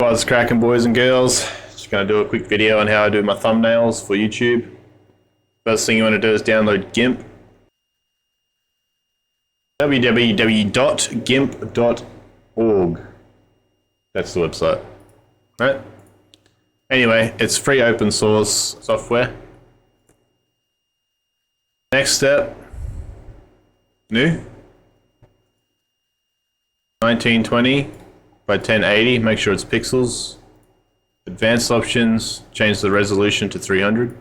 What's cracking, boys and girls? Just going to do a quick video on how I do my thumbnails for YouTube. First thing you want to do is download GIMP. www.gimp.org. That's the website. Right? Anyway, it's free open source software. Next step, new. 1920 by 1080, make sure it's pixels. Advanced options, change the resolution to 300.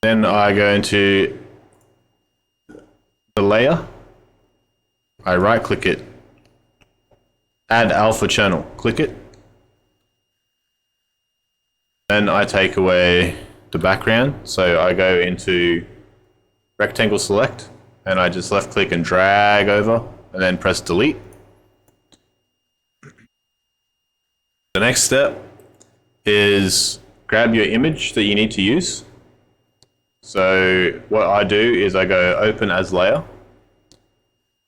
Then I go into the layer. I right click it. Add alpha channel, click it. Then I take away the background, so I go into rectangle select and I just left click and drag over and then press delete. The next step is grab your image that you need to use. So what I do is I go open as layer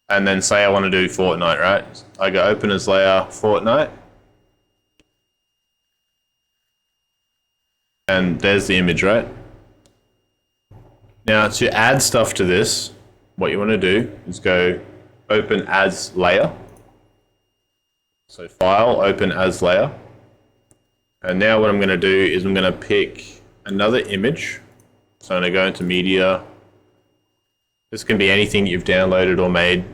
and then say I want to do Fortnite, right? I go open as layer, Fortnite. And there's the image, right? Now to add stuff to this, what you want to do is go open as layer. So file, open as layer. And now what I'm going to do is I'm going to pick another image. So I'm going to go into media. This can be anything you've downloaded or made,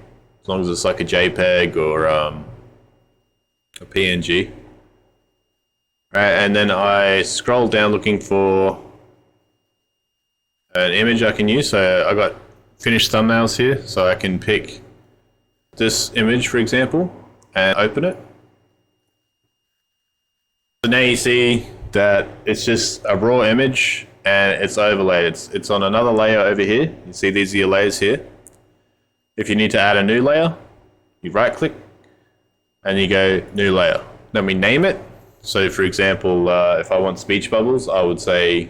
as long as it's like a JPEG or a PNG. Right, and then I scroll down looking for an image I can use. So I got finished thumbnails here, so I can pick this image, for example, and open it. So now you see that it's just a raw image and it's overlaid. It's on another layer over here. You see these are your layers here. If you need to add a new layer, you right click and you go new layer. Then we name it. So for example, if I want speech bubbles, I would say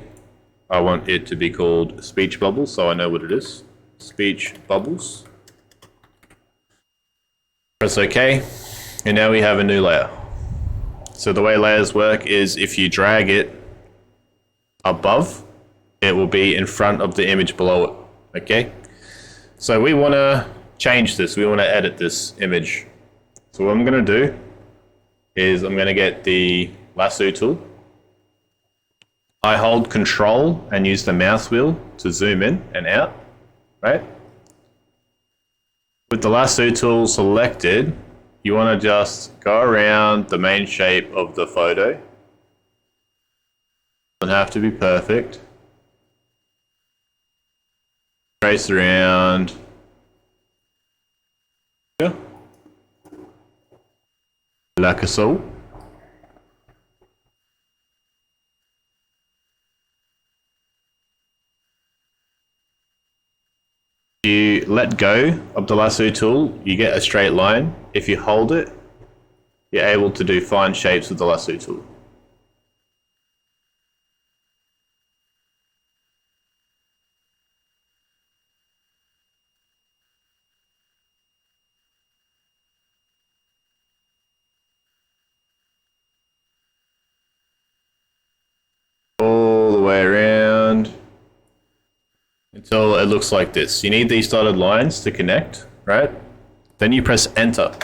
I want it to be called speech bubbles, so I know what it is. Speech bubbles. Press OK, and now we have a new layer. So the way layers work is if you drag it above, it will be in front of the image below it. Okay? So we want to change this. We want to edit this image. So what I'm going to do is I'm going to get the Lasso tool. I hold Control and use the mouse wheel to zoom in and out, right? With the Lasso tool selected, you want to just go around the main shape of the photo. Doesn't have to be perfect. Trace around. Yeah. Lasso. You let go of the lasso tool, you get a straight line. If you hold it, you're able to do fine shapes with the lasso tool. All the way around until it looks like this. You need these dotted lines to connect, right? Then you press enter.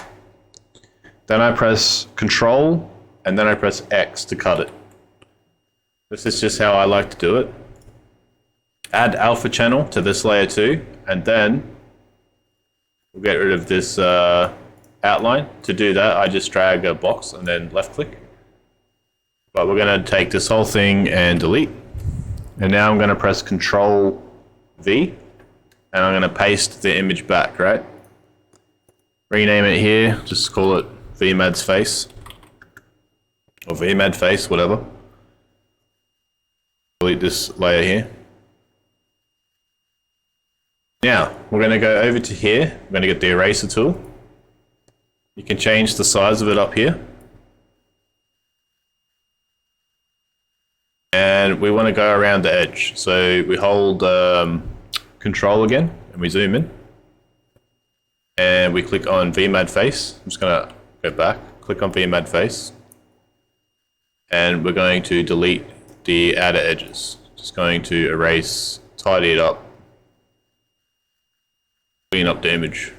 Then I press Control and then I press X to cut it. This is just how I like to do it. Add alpha channel to this layer too, and then we'll get rid of this outline. To do that, I just drag a box and then left click. But we're going to take this whole thing and delete. And now I'm going to press Control V and I'm going to paste the image back, right? Rename it here, just call it Vmad's face or Vmad face, whatever. Delete this layer here. Now we're going to go over to here. We're going to get the eraser tool. You can change the size of it up here. And we want to go around the edge. So we hold Control again and we zoom in. and we click on Vmad face. I'm just gonna go back, click on Vmad face, and we're going to delete the outer edges. Just going to erase, tidy it up, clean up the image.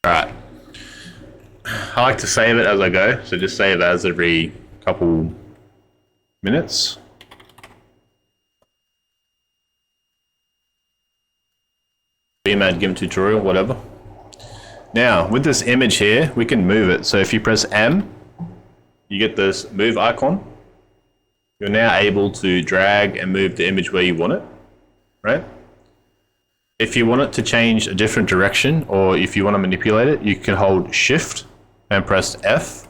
Alright. I like to save it as I go, so just save as every couple minutes. Imvmad GIMP tutorial, whatever. Now, with this image here, we can move it. So if you press M, you get this move icon. You're now able to drag and move the image where you want it, right? If you want it to change a different direction, or if you want to manipulate it, you can hold Shift and press F,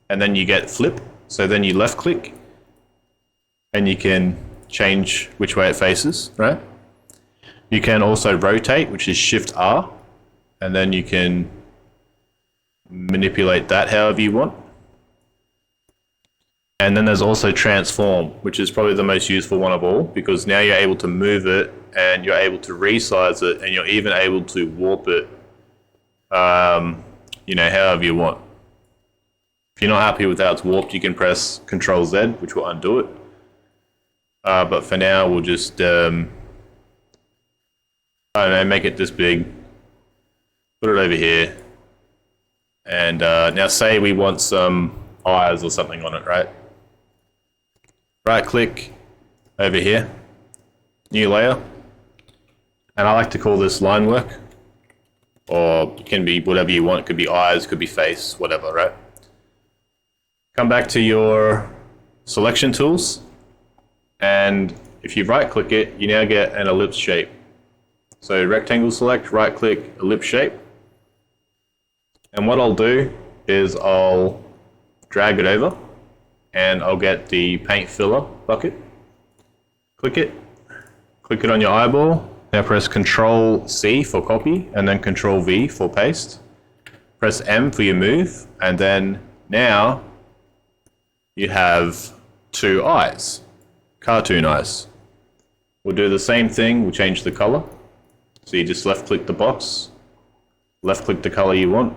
and then you get flip. So then you left click, and you can change which way it faces, right? You can also rotate, which is Shift R, and then you can manipulate that however you want. And then there's also transform, which is probably the most useful one of all, because now you're able to move it and you're able to resize it, and you're even able to warp it, you know, however you want. If you're not happy with how it's warped, you can press Control Z, which will undo it. But for now, we'll just, I don't know, make it this big, put it over here, and now say we want some eyes or something on it, right? Right click over here, new layer, and I like to call this Linework, or it can be whatever you want. It could be eyes, could be face, whatever, right? Come back to your selection tools, and if you right click it, you now get an ellipse shape. So rectangle select, right click, ellipse shape, and what I'll do is I'll drag it over, and I'll get the paint filler bucket, click it on your eyeball, now press Control C for copy, and then Control V for paste, press M for your move, and then now you have two eyes, cartoon eyes. We'll do the same thing, we'll change the color, so you just left click the box, left click the color you want,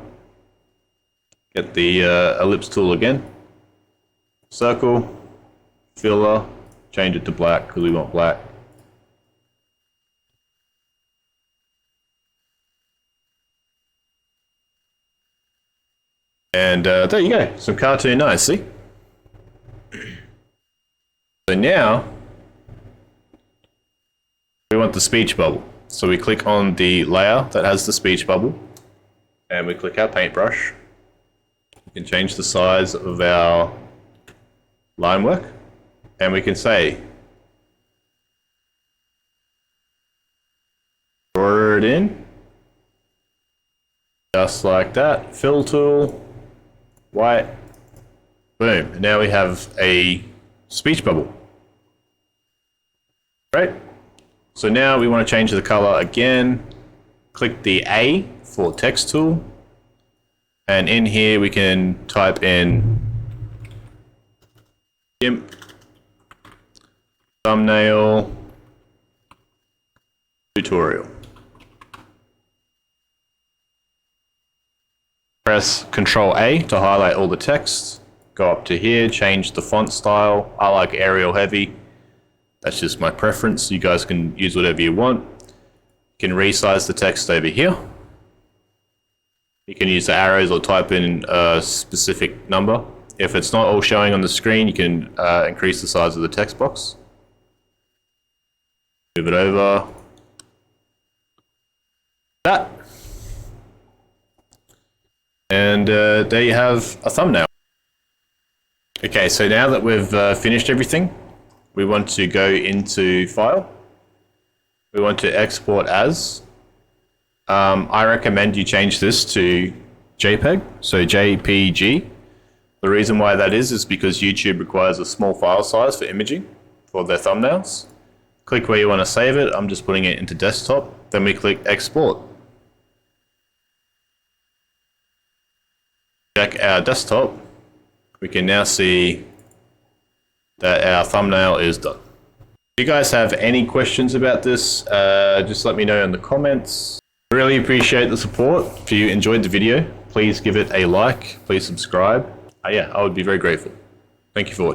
get the ellipse tool again, circle, filler, change it to black because we want black. And there you go, some cartoon eyes, see? So now, we want the speech bubble. So we click on the layer that has the speech bubble, and we click our paintbrush. We can change the size of our line work, and we can say, draw it in, just like that, fill tool, white, boom. And now we have a speech bubble. Right? So now we want to change the color again, click the A for text tool, and in here we can type in GIMP thumbnail tutorial. Press Control A to highlight all the text. Go up to here, change the font style. I like Arial heavy. That's just my preference. You guys can use whatever you want. You can resize the text over here. You can use the arrows or type in a specific number. If it's not all showing on the screen, you can increase the size of the text box. Move it over. That. And there you have a thumbnail. Okay, so now that we've finished everything, we want to go into File. We want to export as. I recommend you change this to JPEG, so JPG. The reason why that is because YouTube requires a small file size for imaging for their thumbnails. Click where you want to save it. I'm just putting it into desktop. Then we click export. Check our desktop. We can now see that our thumbnail is done. If you guys have any questions about this, just let me know in the comments. Really appreciate the support. If you enjoyed the video, please give it a like, please subscribe. Yeah, I would be very grateful. Thank you for watching.